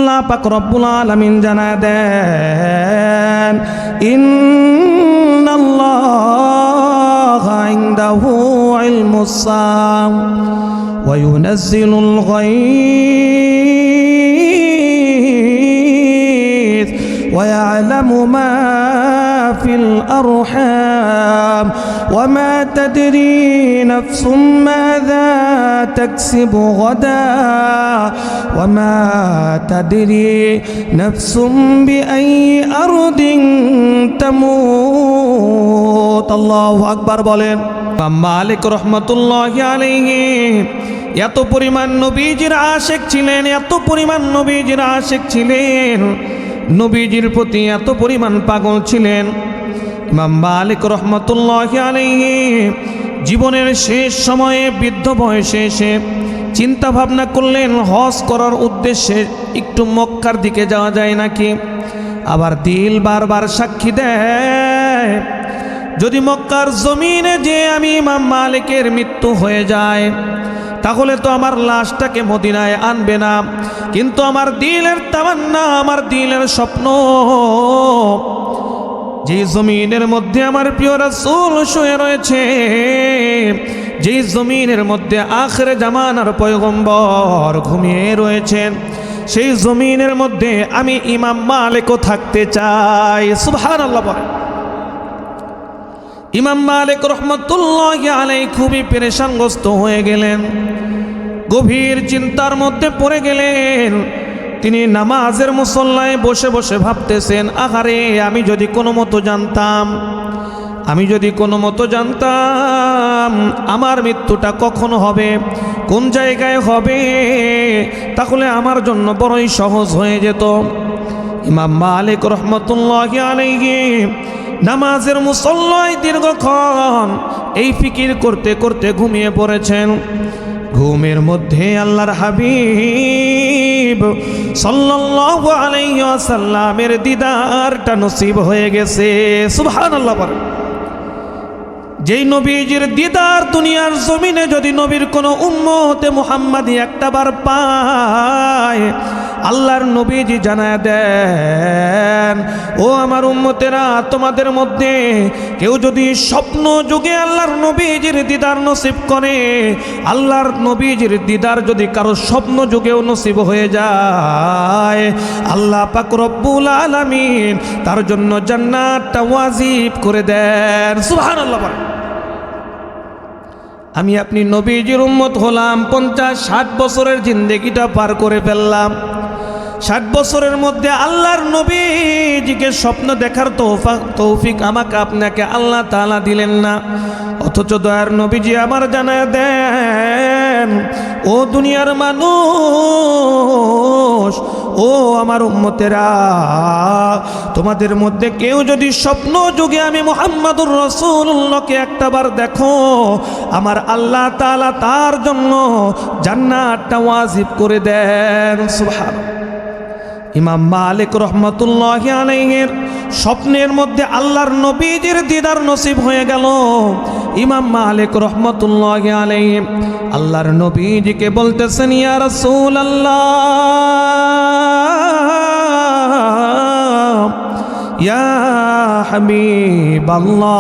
আল্লাহ পাক রব্বুল আলামিন জানায় দেন, ইন্নাল্লাহা ইনদাহু ইলমুস সাআ ওয়া ইউনাজ্জিলুল গায়থ ওয়া ইয়ালামু মা ফিল আরহাম ওয়া মা তাদরি নাফসুম মাযা তাকসিবু গাদা ওয়া মা তাদরি নাফসুম বিআই আরদিন তামুত। আল্লাহু আকবার বলেন। ইমাম মালিক রাহমাতুল্লাহি আলাইহি এত পরিমাণ নবীজির আশিক ছিলেন, এত পরিমাণ নবীজির আশিক ছিলেন, নবীজির প্রতি এত পরিমাণ পাগল ছিলেন। ইমাম মালিক রাহমাতুল্লাহি আলাইহি জীবনের শেষ সময়ে বৃদ্ধ বয়সে এসে চিন্তা ভাবনা করলেন হজ করার উদ্দেশ্যে একটু মক্কার দিকে যাওয়া যায় নাকি। আবার দিল বারবার সাক্ষী দেয়, যদি মক্কার জমিনে যে আমি ইমাম মালিকের মৃত্যু হয়ে যায় তাহলে তো আমার লাশটাকে মদিনায় আনবে না। কিন্তু আমার দিলের তামান্না, আমার দিলের স্বপ্ন, যে জমিনের মধ্যে আমার প্রিয় রাসূল শুয়ে রয়েছে, যে জমিনের মধ্যে আখিরে জামানার পয়গম্বর ঘুমিয়ে রয়েছেন, সেই জমিনের মধ্যে আমি ইমাম মালিকও থাকতে চাই। সুবহানাল্লাহ বলেন। ইমাম মালিক রাহমাতুল্লাহি আলাইহি খুবই পেরেশানগ্রস্ত হয়ে গেলেন, গভীর চিন্তার মধ্যে পড়ে গেলেন। তিনি নামাজের মুসল্লায় বসে বসে ভাবতেছেন, আহারে আমি যদি কোনো মতো জানতাম, আমি যদি কোনো মতো জানতাম আমার মৃত্যুটা কখন হবে, কোন জায়গায় হবে, তাহলে আমার জন্য বড়ই সহজ হয়ে যেত। ইমাম মালিক রাহমাতুল্লাহি আলাইহি নামাজের মুসল্লায় দীর্ঘক্ষণ এই ফিকির করতে করতে ঘুমিয়ে পড়েছেন। ঘুমের মধ্যে আল্লাহর হাবিব সাল্লাল্লাহু আলাইহি ওয়াসাল্লামের দিদারটা নসিব হয়ে গেছে। সুবহানাল্লাহ বলেন। যেই নবীজির দিদার দুনিয়ার জমিনে যদি নবীর কোনো উম্মতে মুহাম্মাদি একটাবার পায়, আল্লাহর নবীজি জানায় দেন, ও আমার উম্মতেরা, তোমাদের মধ্যে কেউ যদি স্বপ্ন যুগে আল্লাহর নবীজির দিদার নসিব করে, আল্লাহর নবীজির দিদার যদি কারো স্বপ্ন যুগেও নসিব হয়ে যায়, আল্লাহ পাক রব্বুল আলামিন তার জন্য জান্নাতটা ওয়াজিব করে দেন। সুবহানাল্লাহ। আমি আপনি নবীজির উম্মত হলাম, 50-60 বছরের জিন্দেগিটা পার করে ফেললাম। 60 বছরের মধ্যে আল্লাহর নবীজিকে স্বপ্ন দেখার তৌফিক আমাকে আপনাকে আল্লাহ তাআলা দিলেন না। অথচ দয়ার নবীজি আমার জানায় দেন, ও দুনিয়ার মানুষ, ও আমার উম্মতেরা, তোমাদের মধ্যে কেউ যদি স্বপ্ন যুগে আমি মুহাম্মাদুর রাসূলুল্লাহকে একটাবার দেখো, আমার আল্লাহ তাআলা তার জন্য জান্নাতটা ওয়াজিব করে দেন। সুবহানাল্লাহ। ইমাম মালিক রাহমাতুল্লাহি আলাইহির স্বপ্নের মধ্যে আল্লাহর নবীজির দিদার নসিব হয়ে গেল। ইমাম মালিক রাহমাতুল্লাহি আলাইহি আল্লাহর নবীজিকে বলতেছেন, ইয়া রাসূলুল্লাহ, ইয়া হাবিবাল্লাহ,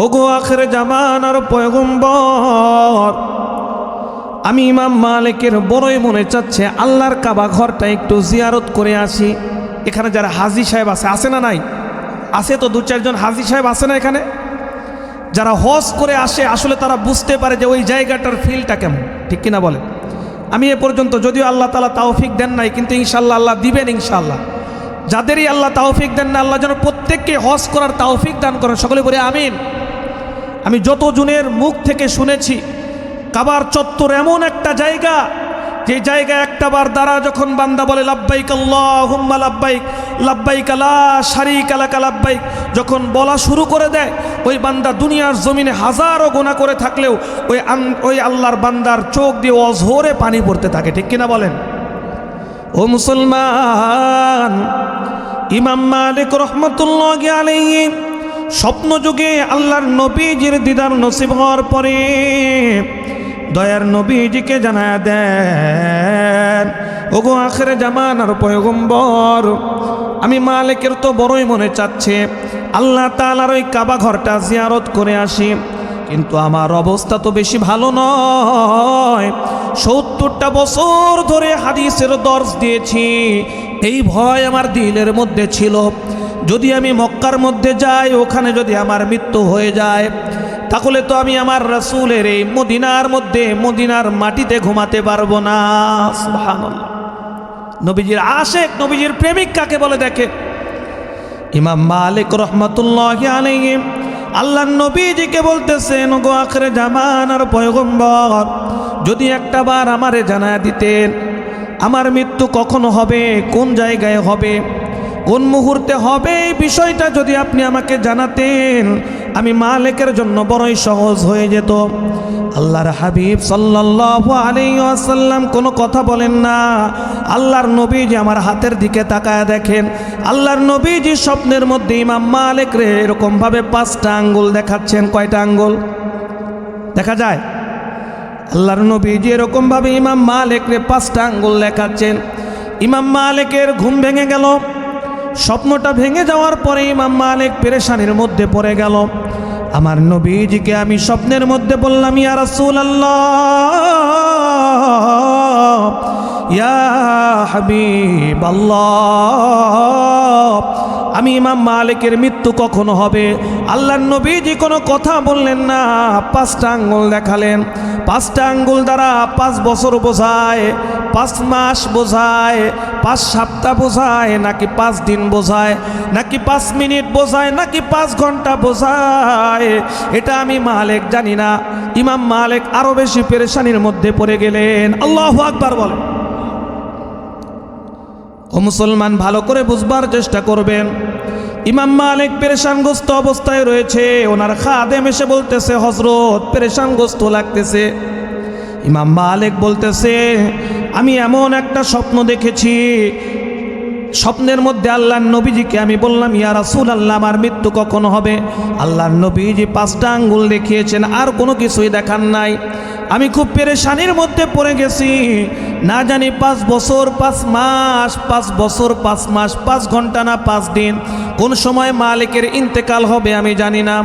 ওগো আখিরে জামানার পয়গম্বর, আমি ইমাম মালিকের বড়ই মনে চাচ্ছে আল্লাহর কাবা ঘরটা একটু জিয়ারত করে আসি। এখানে যারা হাজী সাহেব আছে না নাই? আছে তো 2-4 জন হাজী সাহেব আছে না এখানে? যারা হজ করে আসে আসলে তারা বুঝতে পারে যে ওই জায়গাটার ফিলটা কেমন, ঠিক কিনা বলে? আমি এ পর্যন্ত যদিও আল্লাহ তাআলা তৌফিক দেন নাই, কিন্তু ইনশাআল্লাহ আল্লাহ দিবেন ইনশাআল্লাহ। যাদেরই আল্লাহ তৌফিক দেন না, আল্লাহ যেন প্রত্যেককে হজ করার তৌফিক দান করেন। সকলে বলে আমিন। আমি যত জনের মুখ থেকে শুনেছি, কাবার চত্বর এমন একটা জায়গা, যে জায়গায় একটাবার দ্বারা যখন বান্দা বলে লাব্বাইক আল্লাহুম্মা লাব্বাইক, লাব্বাইক লা শারীকা লাকা লাব্বাইক, যখন বলা শুরু করে দেয়, ওই বান্দা দুনিয়ার জমিনে হাজারো গুনাহ করে থাকলেও ওই আল্লাহর বান্দার চোখ দিয়ে অঝরে পানি পড়তে থাকে, ঠিক কিনা বলেন? ও মুসলমান, ইমাম মালিক রাহমাতুল্লাহি আলাইহি স্বপ্ন যুগে আল্লাহর নবীজির দিদার নসিব হওয়ার পরে দয়ার নবীজিকে জানায় দেন, ওগো আখেরে জামানার পয়গম্বর, আমি মালিকের তো বড়ই মনে চাচ্ছে আল্লাহ তাআলার ওই কাবা ঘরটা জিয়ারত করে আসি, কিন্তু আমার অবস্থা তো বেশি ভালো নয়। 70টা বছর ধরে হাদিসের দর্স দিয়েছি, এই ভয় আমার দিলের মধ্যে ছিল, যদি আমি মক্কার মধ্যে যাই, ওখানে যদি আমার মৃত্যু হয়ে যায়, তাহলে তো আমি আমার রাসূলের এই মদিনার মধ্যে, মদিনার মাটিতে ঘুমাতে পারবো না। সুবহানাল্লাহ। নবীজির আশেক, নবীজির প্রেমিক কাকে বলে দেখে। ইমাম মালিক রহমাতুল্লাহি আলাইহি আল্লাহর নবীজিকে বলতেছেন, গো আখিরে জামানার পয়গম্বর, যদি একটা বার আমারে জানায়া দিতেন আমার মৃত্যু কখন হবে, কোন জায়গায় হবে, কোন মুহূর্তে হবে, এই বিষয়টা যদি আপনি আমাকে জানাতেন, আমি মালিকের জন্য বড়ই সহজ হয়ে যেত। আল্লাহর হাবিব সাল্লাল্লাহু আলাইহি ওয়াসাল্লাম কোনো কথা বলেন না। আল্লাহর নবীজি আমার হাতের দিকে তাকায় দেখেন, আল্লাহর নবীজি স্বপ্নের মধ্যে ইমাম মালিক রে এরকমভাবে 5টা আঙ্গুল দেখাচ্ছেন। কয়টা আঙ্গুল দেখা যায়? আল্লাহর নবীজি এরকমভাবে ইমাম মালিক রে 5টা আঙ্গুল দেখাচ্ছেন। ইমাম মালিকের ঘুম ভেঙে গেল। স্বপ্নটা ভেঙে যাওয়ার পরে ইমাম মালিক পেরেশানির মধ্যে পড়ে গেল। আমার নবীজিকে আমি স্বপ্নের মধ্যে বললাম, ইয়া রাসূলুল্লাহ, ইয়া হাবিবাল্লাহ, আমি ইমাম মালিকের মৃত্যু কখন হবে? আল্লাহর নবীজি কোনো কথা বললেন না, 5টা আঙ্গুল দেখালেন। 5টা আঙ্গুল দ্বারা 5 বছর বোঝায়, 5 মাস বোঝায়, 5 সপ্তাহ বোঝায়, নাকি 5 দিন বোঝায়, নাকি 5 মিনিট বোঝায়, নাকি 5 ঘন্টা বোঝায়, এটা আমি মালিক জানি না। ইমাম মালিক আরো বেশি পেরেশানির মধ্যে পড়ে গেলেন। আল্লাহু আকবার বলেন। ও মুসলমান, ভালো করে বুঝবার চেষ্টা করবেন। ইমাম মালিক পেরেশানগ্রস্ত অবস্থায় রয়েছে। ওনার খাদেম এসে বলতেছে, হযরত পেরেশানগ্রস্ত লাগতেছে। ইমাম মালিক বলতেছে, আমি এমন একটা স্বপ্ন দেখেছি, স্বপ্নের মধ্যে আল্লাহর নবীজিকে আমি বললাম, ইয়া রাসূলুল্লাহ, আমার মৃত্যু কখন হবে? আল্লাহর নবীজি 5টা আঙ্গুল দেখিয়েছেন, আর কোনো কিছুই দেখান নাই। আমি খুব পেরেশানির মধ্যে পড়ে গেছি, না জানি 5 বছর 5 মাস, 5 বছর 5 মাস, 5 ঘন্টা না 5 দিন, কোন সময় মালিকের ইন্তেকাল হবে আমি জানি না।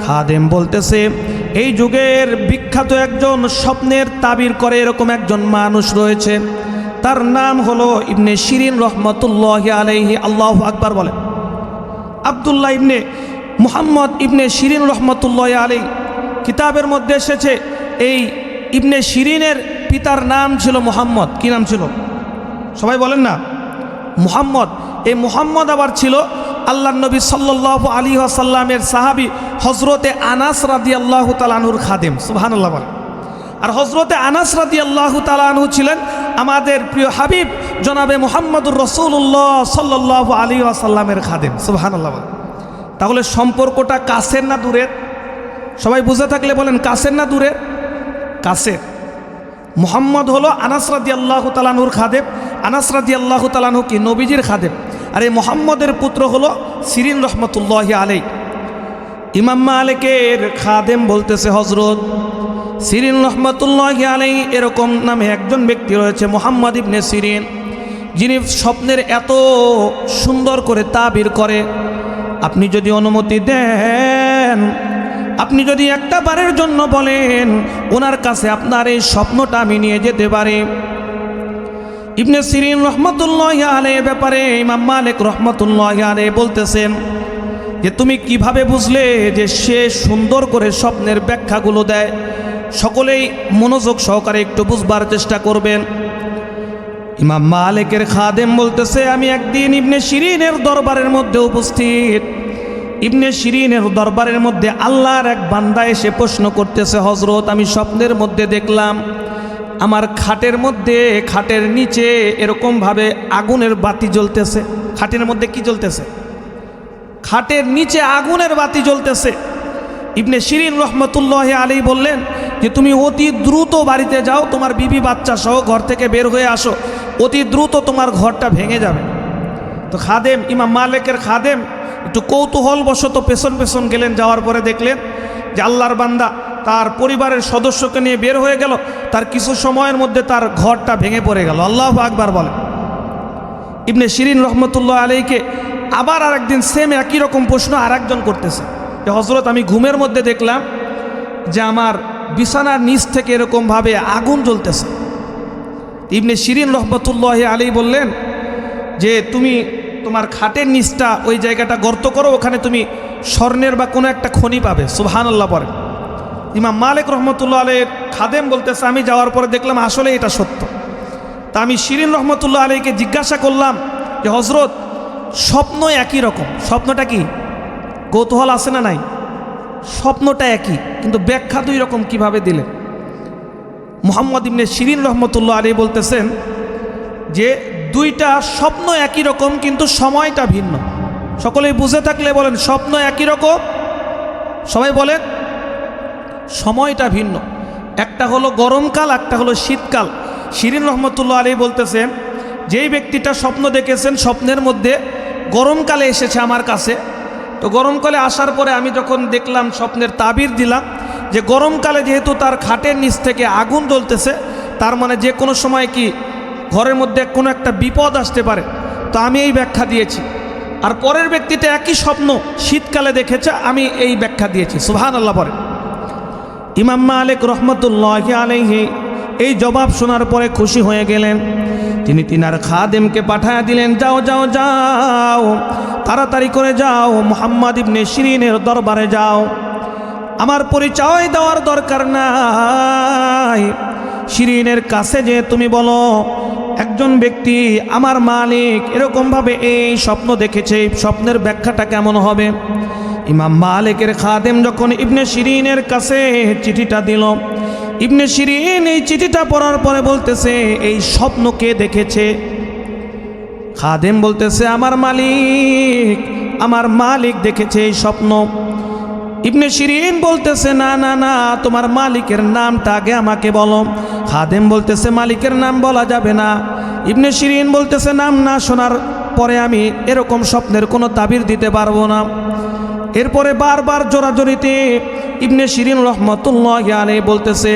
খাদেম বলতেছে, এই যুগের বিখ্যাত একজন স্বপ্নের তাবির করে এরকম একজন মানুষ রয়েছে, তার নাম হলো ইবনে শিরিন রহমতুল্লাহি আলাইহি। আল্লাহু আকবার বলেন। আব্দুল্লাহ ইবনে মুহাম্মদ ইবনে শিরিন রহমতুল্লাহি আলাইহি কিতাবের মধ্যে এসেছে, এই ইবনে শিরিনের পিতার নাম ছিল মুহাম্মদ। কি নাম ছিল? সবাই বলেন না, মুহাম্মদ। এই মুহাম্মদ আবার ছিল আল্লাহর নবী সাল্লাল্লাহু আলাইহি ওয়াসাল্লামের সাহাবী হযরতে আনাস রাদিয়াল্লাহু তাআলা আনহুর খাদেম। সুবহানাল্লাহ বলেন। আর হযরতে আনাস রাদিয়াল্লাহু তাআলা আনহু ছিলেন আমাদের প্রিয় হাবিব জনাবে মুহাম্মদুর রাসূলুল্লাহ সাল্লাল্লাহু আলাইহি ওয়াসাল্লামের খাদেম। সুবহানাল্লাহ বলেন। তাহলে সম্পর্কটা কাছের না দূরের? সবাই বুঝে থাকলে বলেন, কাছের না দূরের? কাছের। মুহাম্মদ হলো আনাস রাদিয়াল্লাহু তাআলা আনহুর খাদেম। আনাস রাদিয়াল্লাহু তাআলা আনহু কি নবীজির খাদেম। আর এই মুহাম্মদের পুত্র হলো শিরিন রহমতুল্লাহি আলাইহি। ইমাম মালিকের খাদেম বলতেছে, হযরত শিরিন রহমতুল্লাহি আলাইহি এরকম নামে একজন ব্যক্তি রয়েছে, মুহাম্মদ ইবনে শিরিন, যিনি স্বপ্নের এত সুন্দর করে তাবির করে। আপনি যদি অনুমতি দেন, আপনি যদি একটা বারের জন্য বলেন, ওনার কাছে আপনার এই স্বপ্নটা আমি নিয়ে যেতে পারি। ইবনে শিরিন রহমতুল্লাহি আলাইহি ব্যাপারে ইমাম মালিক রহমতুল্লাহি আলাইহি বলতেছেন যে, তুমি কিভাবে বুঝলে যে সে সুন্দর করে স্বপ্নের ব্যাখ্যাগুলো দেয়? সকলেই মনোযোগ সহকারে একটু বুঝবার চেষ্টা করবেন। ইমাম মালিকের খাদেম বলতেছে, আমি একদিন ইবনে শিরিনের দরবারের মধ্যে উপস্থিত। ইবনে শিরিনের দরবারের মধ্যে আল্লাহর এক বান্দা এসে প্রশ্ন করতেছে, হযরত আমি স্বপ্নের মধ্যে দেখলাম আমার খাটের মধ্যে, খাটের নিচে এরকমভাবে আগুনের বাতি জ্বলতেছে। খাটের মধ্যে কি জ্বলতেছে? খাটের নিচে আগুনের বাতি জ্বলতেছে। ইবনে শিরিন রহমতুল্লাহি আলাইহি বললেন যে, তুমি অতি দ্রুত বাড়িতে যাও, তোমার বিবি বাচ্চা সহ ঘর থেকে বের হয়ে আসো, অতি দ্রুত তোমার ঘরটা ভেঙে যাবে। তো খাদেম, ইমাম মালিকের খাদেম একটু কৌতূহলবশত পেছন পেছন গেলেন। যাওয়ার পরে দেখলেন যে আল্লাহর বান্দা তার পরিবারের সদস্যকে নিয়ে বের হয়ে গেল, তার কিছু সময়ের মধ্যে তার ঘরটা ভেঙে পড়ে গেল। আল্লাহু আকবার বলে। ইবনে শিরিন রহমতুল্লাহ আলাইকে আবার আরেকদিন সেম একই রকম প্রশ্ন আরেকজন করতেছে যে হযরত আমি ঘুমের মধ্যে দেখলাম যে আমার বিছানার নিচ থেকে এরকমভাবে আগুন জ্বলতেছে। ইবনে শিরিন রহমতুল্লাহ আলাইহি বললেন যে তুমি তোমার খাটের নিচটা ওই জায়গাটা গর্ত করো, ওখানে তুমি স্বর্ণের বা কোনো একটা খনি পাবে। সুবহানাল্লাহ পড়ে। ইমাম মালিক রহমতুল্লাহ আলাইহির খাদেম বলতেছে আমি যাওয়ার পরে দেখলাম আসলে এটা সত্য। তা আমি শিরিন রহমতুল্লাহ আলাইহিকে জিজ্ঞাসা করলাম যে হযরত স্বপ্ন একই রকম, স্বপ্নটা কি? কৌতূহল আছে না নাই? স্বপ্নটা একই, কিন্তু ব্যাখ্যা দুই রকম কিভাবে দিলেন? মুহাম্মদ ইবনে শিরিন রহমতুল্লাহ আলাইহি বলতেছেন যে দুইটা স্বপ্ন একই রকম কিন্তু সময়টা ভিন্ন। সকলেই বুঝে থাকলে বলেন স্বপ্ন একই রকম, সবাই বলেন সময়টা ভিন্ন। একটা হলো গরমকাল, একটা হলো শীতকাল। শিরিন রহমতুল্লাহ আলাইহি বলতেছেন যেই ব্যক্তিটা স্বপ্ন দেখেছেন স্বপ্নের মধ্যে গরমকালে এসেছে আমার কাছে, তো গরমকালে আসার পরে আমি যখন দেখলাম স্বপ্নের তাবির দিলাম যে গরমকালে যেহেতু তার খাটের নিচ থেকে আগুন জ্বলতেছে, তার মানে যে কোনো সময় কি ঘরের মধ্যে কোনো একটা বিপদ আসতে পারে, তো আমি এই ব্যাখ্যা দিয়েছি। আর পরের ব্যক্তিটা একই স্বপ্ন শীতকালে দেখেছে, আমি এই ব্যাখ্যা দিয়েছি। সুবহানাল্লাহ পড়ে। ইমাম মালিক রহমতুল্লাহি আলাইহি এই জবাব শোনার পরে খুশি হয়ে গেলেন। তিনি তিনার খাদেমকে পাঠায়া দিলেন, যাও যাও যাও, তাড়াতাড়ি করে যাও, মুহাম্মদ ইবনে শিরিনের দরবারে যাও। আমার পরিচয় দেওয়ার দরকার নাই, শিরিনের কাছে যে তুমি বলো একজন ব্যক্তি আমার মালিক এরকমভাবে এই স্বপ্ন দেখেছে, এই স্বপ্নের ব্যাখ্যাটা কেমন হবে। ইমাম মালিকের খাদেম যখন ইবনে শিরিনের কাছে চিঠিটা দিল, ইবনে শিরিন এই চিঠিটা পড়ার পরে বলতেছে এই স্বপ্ন কে দেখেছে? খাদেম বলতেছে আমার মালিক দেখেছে এই স্বপ্ন। ইবনে শিরিন বলতেছে না না না, তোমার মালিকের নামটা আগে আমাকে বলো। খাদেম বলতেছে মালিকের নাম বলা যাবে না। ইবনে শিরিন বলতেছে নাম না শোনার পরে আমি এরকম স্বপ্নের কোনো তাবির দিতে পারবো না। এরপরে বারবার জোরাজোরিতে ইবনে শিরিন রহমতুল্লাহি আলাইহি বলতেছে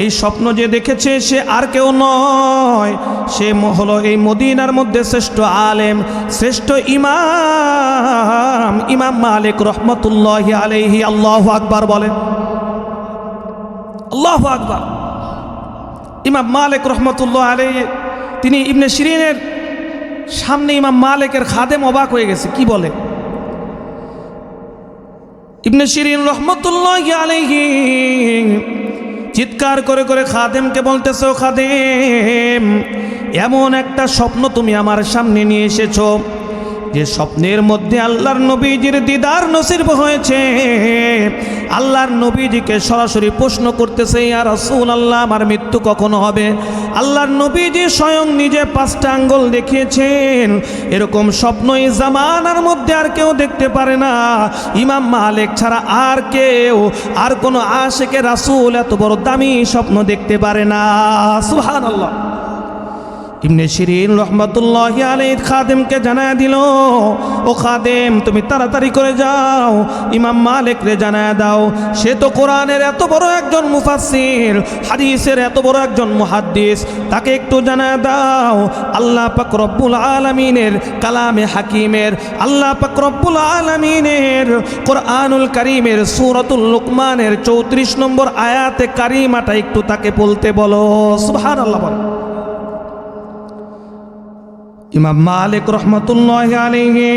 এই স্বপ্ন যে দেখেছে সে আর কেউ নয়, সে হলো এই মদিনার মধ্যে শ্রেষ্ঠ আলেম, শ্রেষ্ঠ ইমাম মালিক রহমতুল্লাহি আলাইহি। আল্লাহু আকবার বলে। আল্লাহু আকবার। ইমাম মালিক রহমতুল্লাহ আলাইহি তিনি ইবনে শিরিনের সামনে ইমাম মালিকের খাদেম অবাক হয়ে গেছে, কি বলে? ইবনে শিরিন রহমতুল্লাহি আলাইহি চিৎকার করে করে খাদেমকে বলতেছো, খাদেম এমন একটা স্বপ্ন তুমি আমার সামনে নিয়ে এসেছো যে স্বপ্নের মধ্যে আল্লাহর নবীজির দিদার নসিব হয়েছে। আল্লাহর নবীজিকে সরাসরি প্রশ্ন করতেছে, ইয়া রাসূলুল্লাহ আমার মৃত্যু কখন হবে? আল্লাহর নবীজি স্বয়ং নিজে 5টা আঙ্গুল দেখিয়েছেন। এরকম স্বপ্ন এই জামানার মধ্যে আর কেউ দেখতে পারে না, ইমাম মালিক ছাড়া আর কেউ, আর কোনো আশিকে রাসূল এত বড় দামি স্বপ্ন দেখতে পারে না। সুবহানাল্লাহ। ইবনে শিরিন রহমতুল্লাহি আলাইহি খাদেমকে জানায় দিল, ও খাদেম তুমি তাড়াতাড়ি করে যাও ইমাম মালিক রে জানায় দাও, সে তো কোরআনের এত বড় একজন মুফাসসির, হাদিসের এত বড় একজন মুহাদ্দিস, তাকে একটু জানায় দাও আল্লাহ পাক রব্বুল আলামিনের কালামে হাকিমের, আল্লাহ পাক রব্বুল আলামিনের কোরআনুল কারীমের সূরাতুল লুকমানের 34 নম্বর আয়াতে কারিমাটা একটু তাকে বলতে বলো। সুবহানাল্লাহ। ইমাম মালিক রহমতুল্লাহি আলাইহি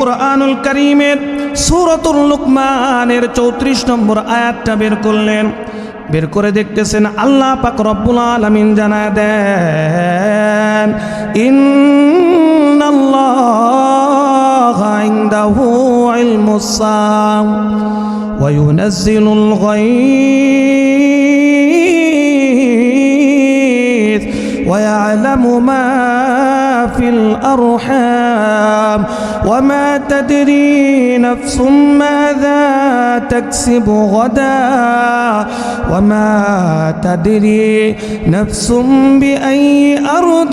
কোরআনুল কারীমের সূরাতুল লুকমানের 34 নম্বর আয়াতটা বের করলেন। বের করে দেখতেছেন আল্লাহ পাক রব্বুল আলামিন জানায় দেন, ইন্নাল্লাহা ইনদাহু ইলমুস সাআ ওয়া ইউনাজ্জিলুল গায়থ ওয়া ইয়ালামু মা في الأرحام وما تدري نفس ماذا تكسب غدا وما تدري نفس بأي أرض